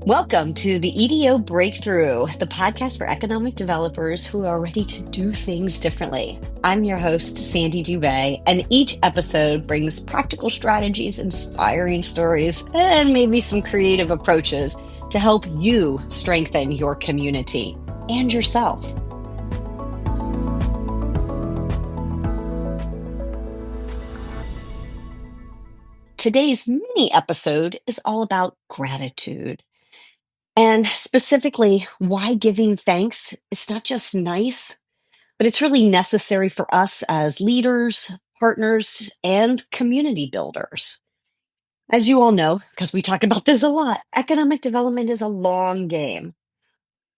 Welcome to the EDO Breakthrough, the podcast for economic developers who are ready to do things differently. I'm your host, Sandy Dubay, and each episode brings practical strategies, inspiring stories, and maybe some creative approaches to help you strengthen your community and yourself. Today's mini episode is all about gratitude. And specifically, why giving thanks is not just nice, but it's really necessary for us as leaders, partners, and community builders. As you all know, because we talk about this a lot, economic development is a long game.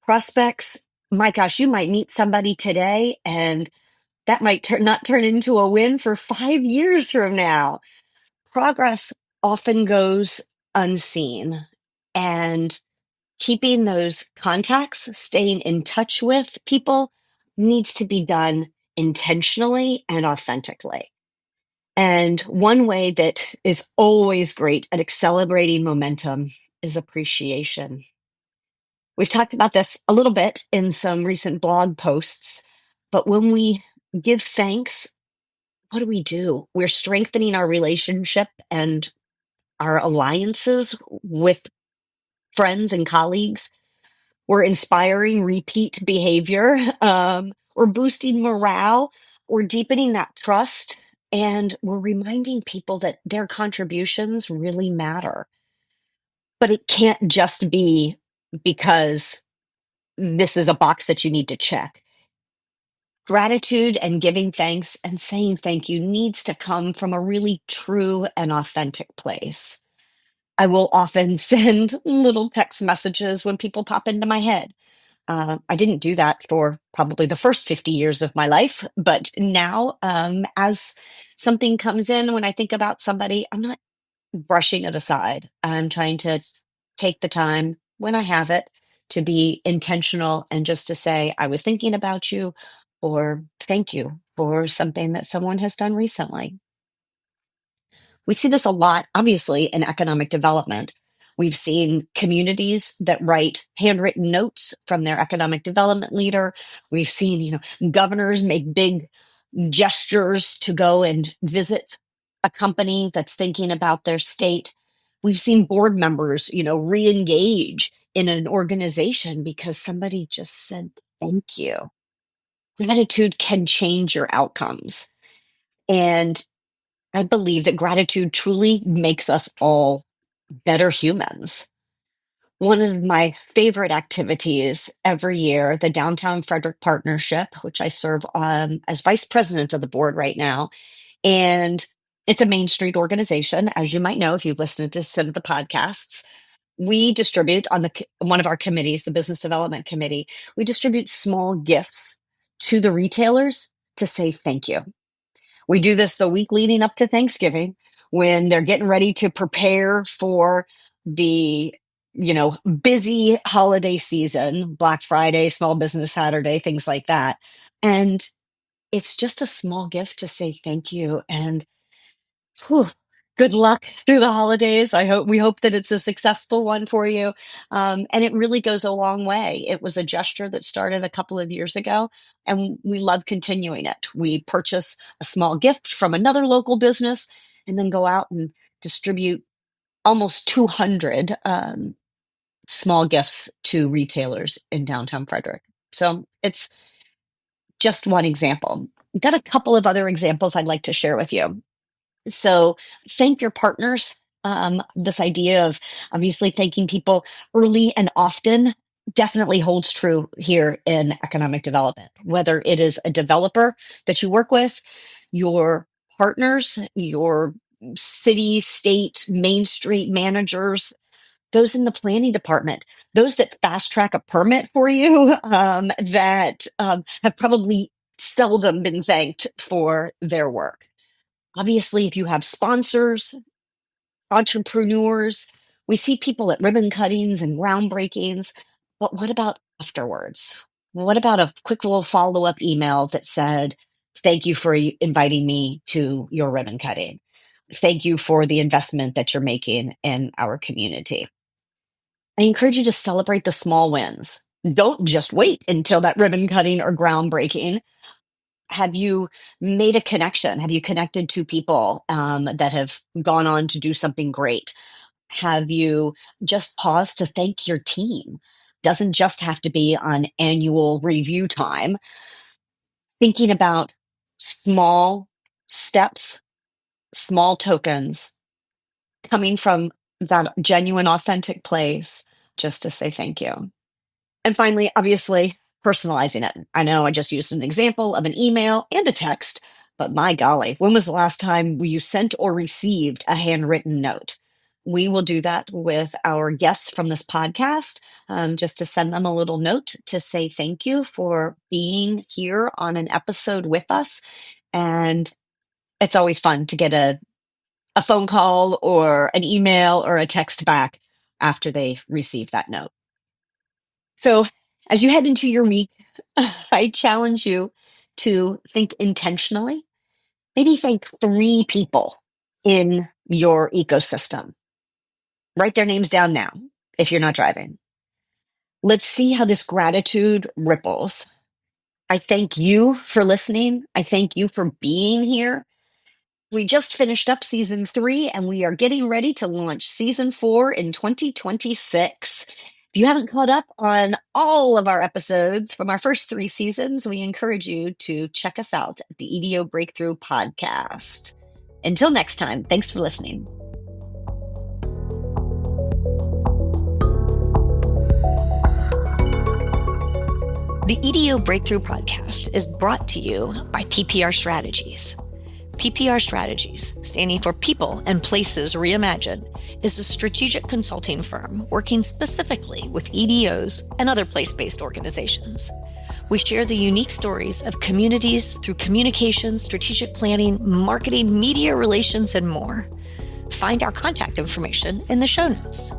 Prospects, my gosh, you might meet somebody today and that might not turn into a win for 5 years from now. Progress often goes unseen. And keeping those contacts, staying in touch with people needs to be done intentionally and authentically. And one way that is always great at accelerating momentum is appreciation. We've talked about this a little bit in some recent blog posts, but when we give thanks, what do? We're strengthening our relationship and our alliances with friends and colleagues. We're inspiring repeat behavior. We're boosting morale. We're deepening that trust. And we're reminding people that their contributions really matter. But it can't just be because this is a box that you need to check. Gratitude and giving thanks and saying thank you needs to come from a really true and authentic place. I will often send little text messages when people pop into my head. I didn't do that for probably the first 50 years of my life, but now, as something comes in, when I think about somebody, I'm not brushing it aside. I'm trying to take the time when I have it to be intentional and just to say, I was thinking about you, or thank you for something that someone has done recently. We see this a lot, obviously, in economic development. We've seen communities that write handwritten notes from their economic development leader. We've seen, governors make big gestures to go and visit a company that's thinking about their state. We've seen board members, re-engage in an organization because somebody just said thank you. Gratitude can change your outcomes. And I believe that gratitude truly makes us all better humans. One of my favorite activities every year, the Downtown Frederick Partnership, which I serve as vice president of the board right now. And it's a Main Street organization, as you might know if you've listened to some of the podcasts. We distribute on one of our committees, the Business Development Committee, we distribute small gifts to the retailers to say thank you. We do this the week leading up to Thanksgiving when they're getting ready to prepare for the, busy holiday season, Black Friday, Small Business Saturday, things like that. And it's just a small gift to say thank you and whew, good luck through the holidays. We hope that it's a successful one for you. And it really goes a long way. It was a gesture that started a couple of years ago, and we love continuing it. We purchase a small gift from another local business and then go out and distribute almost 200 small gifts to retailers in downtown Frederick. So it's just one example. I've got a couple of other examples I'd like to share with you. So thank your partners. This idea of obviously thanking people early and often definitely holds true here in economic development, whether it is a developer that you work with, your partners, your city, state, Main Street managers, those in the planning department, those that fast track a permit for you, that have probably seldom been thanked for their work. Obviously, if you have sponsors, entrepreneurs, we see people at ribbon cuttings and groundbreakings, but what about afterwards? What about a quick little follow-up email that said, thank you for inviting me to your ribbon cutting. Thank you for the investment that you're making in our community. I encourage you to celebrate the small wins. Don't just wait until that ribbon cutting or groundbreaking. Have you made a connection? Have you connected to people that have gone on to do something great? Have you just paused to thank your team? Doesn't just have to be on annual review time. Thinking about small steps, small tokens coming from that genuine, authentic place just to say thank you. And finally, obviously, personalizing it. I know I just used an example of an email and a text, but my golly, when was the last time you sent or received a handwritten note? We will do that with our guests from this podcast, just to send them a little note to say thank you for being here on an episode with us. And it's always fun to get a phone call or an email or a text back after they receive that note. So, as you head into your week, I challenge you to think intentionally. Maybe thank 3 people in your ecosystem. Write their names down now if you're not driving. Let's see how this gratitude ripples. I thank you for listening. I thank you for being here. We just finished up season 3 and we are getting ready to launch season 4 in 2026. If you haven't caught up on all of our episodes from our first 3 seasons, we encourage you to check us out at the EDO Breakthrough podcast. Until next time, thanks for listening. The EDO Breakthrough podcast is brought to you by PPR Strategies. PPR Strategies, standing for People and Places Reimagined, is a strategic consulting firm working specifically with EDOs and other place-based organizations. We share the unique stories of communities through communication, strategic planning, marketing, media relations, and more. Find our contact information in the show notes.